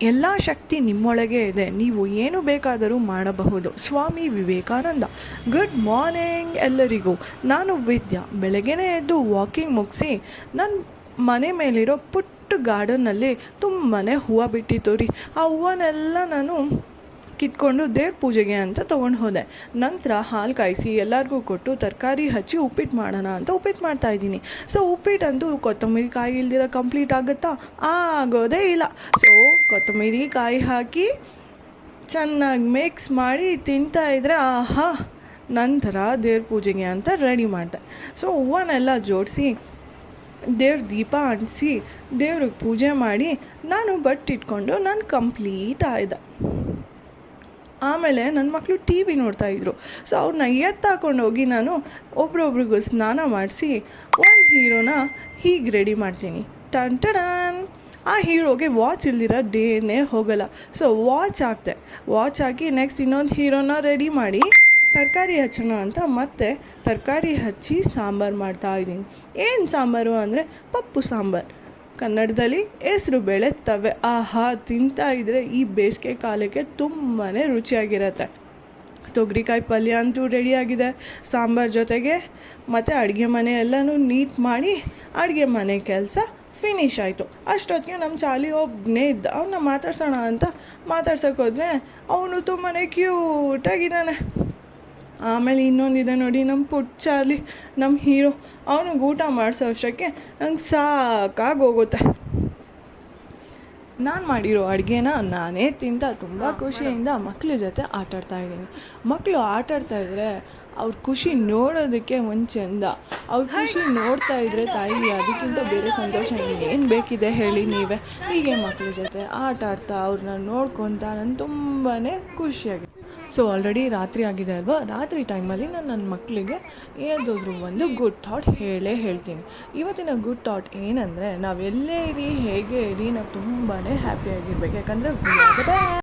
ಎಲ್ಲ ಶಕ್ತಿ ನಿಮ್ಮೊಳಗೆ ಇದೆ, ನೀವು ಏನು ಬೇಕಾದರೂ ಮಾಡಬಹುದು. ಸ್ವಾಮಿ ವಿವೇಕಾನಂದ. ಗುಡ್ ಮಾರ್ನಿಂಗ್ ಎಲ್ಲರಿಗೂ. ನಾನು ವಿದ್ಯಾ. ಬೆಳಗ್ಗೆನೇ ಎದ್ದು ವಾಕಿಂಗ್ ಮುಗಿಸಿ ನನ್ನ ಮನೆ ಮೇಲಿರೋ ಪುಟ್ಟ ಗಾರ್ಡನ್ನಲ್ಲಿ ತುಂಬಾ ಹೂವು ಬಿಟ್ಟಿತ್ತು ರೀ. ಆ ಹೂವನ್ನೆಲ್ಲ ನಾನು ಕಿತ್ಕೊಂಡು ದೇವ್ರ ಪೂಜೆಗೆ ಅಂತ ತೊಗೊಂಡು ಹೋದೆ. ನಂತರ ಹಾಲು ಕಾಯಿಸಿ ಎಲ್ಲರಿಗೂ ಕೊಟ್ಟು ತರಕಾರಿ ಹಚ್ಚಿ ಉಪ್ಪಿಟ್ಟು ಮಾಡೋಣ ಅಂತ ಉಪ್ಪಿಟ್ಟು ಮಾಡ್ತಾಯಿದ್ದೀನಿ. ಸೊ ಉಪ್ಪಿಟ್ಟಂತೂ ಕೊತ್ತಂಬರಿ ಕಾಯಿ ಇಲ್ದಿರ ಕಂಪ್ಲೀಟ್ ಆಗುತ್ತಾ? ಆಗೋದೇ ಇಲ್ಲ. ಸೊ ಕೊತ್ತಂಬರಿ ಕಾಯಿ ಹಾಕಿ ಚೆನ್ನಾಗಿ ಮಿಕ್ಸ್ ಮಾಡಿ ತಿಂತಾಯಿದ್ರೆ ಆಹಾ. ನಂತರ ದೇವ್ರ ಪೂಜೆಗೆ ಅಂತ ರೆಡಿ ಮಾಡಿದೆ. ಸೊ ಹೂವನ್ನೆಲ್ಲ ಜೋಡಿಸಿ ದೇವ್ರ ದೀಪ ಅಂಟಿಸಿ ದೇವ್ರಿಗೆ ಪೂಜೆ ಮಾಡಿ ನಾನು ಬಟ್ಟಿಟ್ಕೊಂಡು ನಾನು ಕಂಪ್ಲೀಟ್ ಆಯಿದೆ. ಆಮೇಲೆ ನನ್ನ ಮಕ್ಕಳು ಟಿ ವಿ ನೋಡ್ತಾಯಿದ್ರು. ಸೊ ಅವ್ರನ್ನ ಎತ್ತಾಕೊಂಡೋಗಿ ನಾನು ಒಬ್ರೊಬ್ರಿಗೂ ಸ್ನಾನ ಮಾಡಿಸಿ ಒಂದು ಹೀರೋನ ಹೀಗೆ ರೆಡಿ ಮಾಡ್ತೀನಿ. ಟನ್. ಆ ಹೀರೋಗೆ ವಾಚ್ ಇಲ್ದಿರ ಡೇನೇ ಹೋಗಲ್ಲ. ಸೊ ವಾಚ್ ಹಾಕಿ ನೆಕ್ಸ್ಟ್ ಇನ್ನೊಂದು ಹೀರೋನ ರೆಡಿ ಮಾಡಿ ತರಕಾರಿ ಹಚ್ಚೋಣ ಅಂತ ಮತ್ತೆ ತರಕಾರಿ ಹಚ್ಚಿ ಸಾಂಬಾರು ಮಾಡ್ತಾಯಿದ್ದೀನಿ. ಏನು ಸಾಂಬಾರು ಅಂದರೆ ಪಪ್ಪು ಸಾಂಬಾರು. ಕನ್ನಡದಲ್ಲಿ ಹೆಸರು ಬೇಳೆ ತವೆ. ಆಹಾ, ತಿಂತಾಯಿದ್ರೆ ಈ ಬೇಸಿಗೆ ಕಾಲಕ್ಕೆ ತುಂಬಾ ರುಚಿಯಾಗಿರುತ್ತೆ. ತೊಗರಿಕಾಯಿ ಪಲ್ಯ ಅಂತೂ ರೆಡಿಯಾಗಿದೆ ಸಾಂಬಾರು ಜೊತೆಗೆ. ಮತ್ತು ಅಡುಗೆ ಮನೆ ಎಲ್ಲನೂ ನೀಟ್ ಮಾಡಿ ಅಡುಗೆ ಮನೆ ಕೆಲಸ ಫಿನಿಶ್ ಆಯಿತು. ಅಷ್ಟೊತ್ತಿಗೆ ನಮ್ಮ ಚಾಲಿ ಒಬ್ಬನೇ ಇದ್ದ. ಅವನ್ನ ಮಾತಾಡ್ಸೋಣ ಅಂತ ಮಾತಾಡ್ಸೋಕ್ಕೋದ್ರೆ ಅವನು ತುಂಬಾ ಕ್ಯೂಟಾಗಿದ್ದಾನೆ. ಆಮೇಲೆ ಇನ್ನೊಂದಿದೆ ನೋಡಿ, ನಮ್ಮ ಪುಟ್ಟ ಚಾರ್ಲಿ, ನಮ್ಮ ಹೀರೋ. ಅವನಿಗೆ ಊಟ ಮಾಡಿಸೋ ಅಷ್ಟಕ್ಕೆ ನಂಗೆ ಸಾಕಾಗೋಗುತ್ತೆ. ನಾನು ಮಾಡಿರೋ ಅಡುಗೆನ ನಾನೇ ತಿಂತ ತುಂಬ ಖುಷಿಯಿಂದ ಮಕ್ಕಳ ಜೊತೆ ಆಟಾಡ್ತಾಯಿದ್ದೀನಿ. ಮಕ್ಕಳು ಆಟಾಡ್ತಾಯಿದ್ರೆ ಅವ್ರ ಖುಷಿ ನೋಡೋದಕ್ಕೆ ಒಂದು ಚೆಂದ. ಅವ್ರ ಖುಷಿ ನೋಡ್ತಾ ಇದ್ದರೆ ತಾಯಿ ಅದಕ್ಕಿಂತ ಬೇರೆ ಸಂತೋಷ ಇನ್ನೇನು ಬೇಕಿದೆ ಹೇಳಿ ನೀವೇ. ಹೀಗೆ ಮಕ್ಕಳ ಜೊತೆ ಆಟಾಡ್ತಾ ಅವ್ರನ್ನ ನೋಡ್ಕೊತ ನಾನು ತುಂಬಾ ಖುಷಿಯಾಗಿದೆ. ಸೊ ಆಲ್ರೆಡಿ ರಾತ್ರಿ ಆಗಿದೆ ಅಲ್ವಾ. ರಾತ್ರಿ ಟೈಮಲ್ಲಿ ನಾನು ನನ್ನ ಮಕ್ಕಳಿಗೆ ಏನಾದರೂ ಒಂದು ಗುಡ್ ಥಾಟ್ ಹೇಳ್ತೀನಿ. ಇವತ್ತಿನ ಗುಡ್ ಥಾಟ್ ಏನಂದರೆ, ನಾವೆಲ್ಲೇ ಇರಿ ಹೇಗೆ ಇರಿ ನಾವು ತುಂಬಾ ಹ್ಯಾಪಿಯಾಗಿರ್ಬೇಕು. ಯಾಕಂದರೆ